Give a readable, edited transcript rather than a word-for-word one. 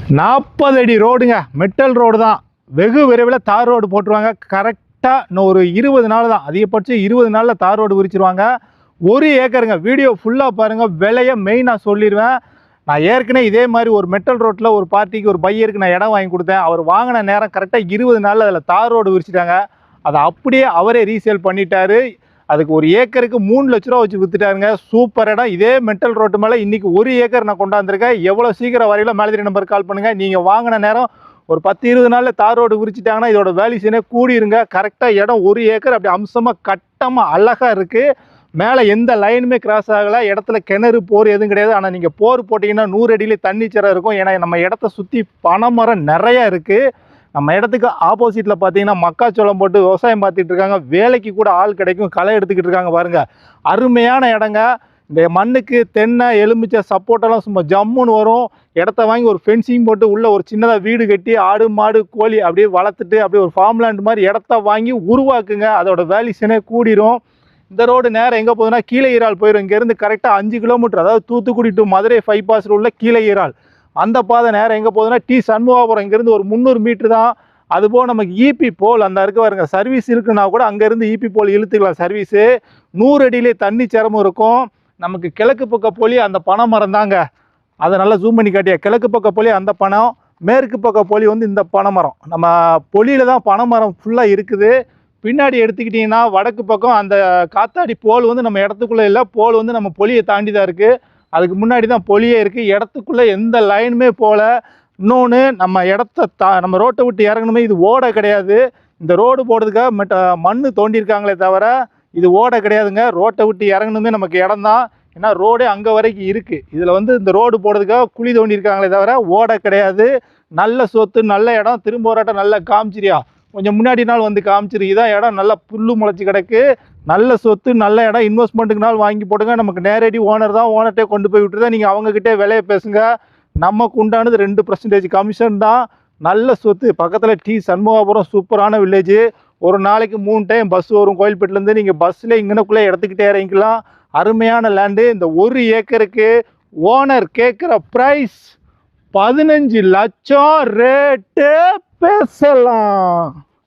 40 அடி ரோடுங்க, metal road தான். வெகு விரைவில் தார் ரோடு போட்டுருவாங்க. கரெக்டாக இன்னும் ஒரு 20 நாள் தான், அதிகபட்சம் 20 நாளில் தார் ரோடு விரிச்சிருவாங்க. 1 ஏக்கருங்க. வீடியோ ஃபுல்லாக பாருங்கள், விலையை மெயினாக சொல்லிடுவேன். நான் ஏற்கனவே இதே மாதிரி ஒரு மெட்டல் ரோட்டில் ஒரு பார்ட்டிக்கு ஒரு பையருக்கு நான் இடம் வாங்கி கொடுத்தேன். அவர் வாங்கின நேரம் கரெக்டாக 20 நாளில் அதில் தார் ரோடு விரிச்சிட்டாங்க. அதை அப்படியே அவரே ரீசேல் பண்ணிட்டாரு. அதுக்கு 1 ஏக்கருக்கு 3 லட்ச ரூபா வச்சு வித்துட்டாருங்க. சூப்பர் இடம். இதே மெட்டல் ரோட்டு மேலே இன்றைக்கி 1 ஏக்கர் நான் கொண்டாந்துருக்கேன். எவ்வளோ சீக்கிரம் வரையில மேலே நம்பர் கால் பண்ணுங்கள். நீங்கள் வாங்கின நேரம் ஒரு 10-20 நாளில் தார் ரோடு விரிச்சிட்டாங்கன்னா இதோட வேல்யூஷனே கூடிருங்க. கரெக்டாக இடம் 1 ஏக்கர் அப்படி அம்சமாக கட்டமாக அழகாக இருக்குது. மேலே எந்த லைனுமே கிராஸ் ஆகலை. இடத்துல கிணறு போர் எதுவும் கிடையாது. ஆனால் நீங்கள் போர் போட்டிங்கன்னா 100 அடியிலே தண்ணி சிறை இருக்கும். ஏன்னா நம்ம இடத்த சுற்றி பனைமரம் நிறையா இருக்குது. நம்ம இடத்துக்கு ஆப்போசிட்டில் பார்த்தீங்கன்னா மக்காச்சோளம் போட்டு விவசாயம் பார்த்துட்டு இருக்காங்க. வேலைக்கு கூட ஆள் கிடைக்கும். களை எடுத்துக்கிட்டு இருக்காங்க பாருங்கள். அருமையான இடங்க. இந்த மண்ணுக்கு தென்னை, எலுமிச்சை, சப்போட்டெல்லாம் சும்மா ஜம்முன்னு வரும். இடத்த வாங்கி ஒரு ஃபென்சிங் போட்டு உள்ளே ஒரு சின்னதாக வீடு கட்டி ஆடு மாடு கோழி அப்படியே வளர்த்துட்டு அப்படியே ஒரு ஃபார்ம் லேண்ட் மாதிரி இடத்த வாங்கி உருவாக்குங்க. அதோட வேல்யூஷனே கூடிரும். இந்த ரோடு நேரம் எங்கே போகுதுன்னா கீழே ஈரால் போயிடும். இங்கேருந்து கரெக்டாக 5 கிலோமீட்டர், அதாவது தூத்துக்குடி டு மதுரை பைபாஸில் உள்ள கீழே ஈரால். அந்த பாதை நேரம் எங்கே போகுதுன்னா டி சண்முகாபுரம். இங்கேருந்து ஒரு 300 மீட்டர் தான். அதுபோல் நமக்கு இபி போல் அந்த இருக்க பாருங்க, சர்வீஸ் இருக்குன்னா கூட அங்கேருந்து இபி போல் இழுத்துக்கலாம் சர்வீஸு. 100 அடியிலே தண்ணி சிரமம் இருக்கும். நமக்கு கிழக்கு பக்க போலி அந்த பனை மரம் தாங்க. அதை நல்லா ஜூம் பண்ணி காட்டியா. கிழக்கு பக்க போலி அந்த பனம், மேற்கு பக்க போலி வந்து இந்த பனை மரம். நம்ம பொலியில் தான் பனை மரம் ஃபுல்லாக இருக்குது. பின்னாடி எடுத்துக்கிட்டிங்கன்னா வடக்கு பக்கம் அந்த காத்தாடி போல் வந்து நம்ம இடத்துக்குள்ளே இல்லை. போல் வந்து நம்ம பொலியை தாண்டி தான் இருக்குது. அதுக்கு முன்னாடி தான் பொலியே இருக்குது. இடத்துக்குள்ளே எந்த லைனுமே போகல. இன்னொன்று, நம்ம இடத்த நம்ம ரோட்டை விட்டு இறங்கணுமே, இது ஓடை கிடையாது. இந்த ரோடு போடுறதுக்காக மண் தோண்டியிருக்காங்களே தவிர இது ஓடை கிடையாதுங்க. ரோட்டை விட்டு இறங்கணுமே நமக்கு இடம் தான். ஏன்னா ரோடே அங்கே வரைக்கும் இருக்குது. இதில் வந்து இந்த ரோடு போடுறதுக்காக குழி தோண்டியிருக்காங்களே தவிர ஓடை கிடையாது. நல்ல சொத்து, நல்ல இடம். திரும்ப ஒரு ஆட்டம் நல்லா காமிச்சிரியா, கொஞ்சம் முன்னாடி நாள் வந்து காமிச்சிரு. இதான் இடம், நல்லா புல்லு முளைச்சி கிடக்கு. நல்ல சொத்து, நல்ல இடம். இன்வெஸ்ட்மெண்ட்டுக்கு நாள் வாங்கி போடுங்க. நமக்கு நேரடி ஓனர் தான். ஓனர்கிட்டே கொண்டு போய் விட்டுருதான். நீங்கள் அவங்கக்கிட்டே விலையை பேசுங்க. நமக்கு உண்டானது 2% கமிஷன் தான். நல்ல சொத்து. பக்கத்தில் டி சண்முகாபுரம், சூப்பரான வில்லேஜ். ஒரு நாளைக்கு 3 டைம் பஸ் வரும் கோயில்பேட்டிலேருந்து. நீங்கள் பஸ்ஸில் இங்கனக்குள்ளே இடத்துக்கிட்டே இறங்கிக்கலாம். அருமையான லேண்டு. இந்த 1 ஏக்கருக்கு ஓனர் கேட்குற ப்ரைஸ் 15 லட்சம் ரேட்டு. பேசலாம்.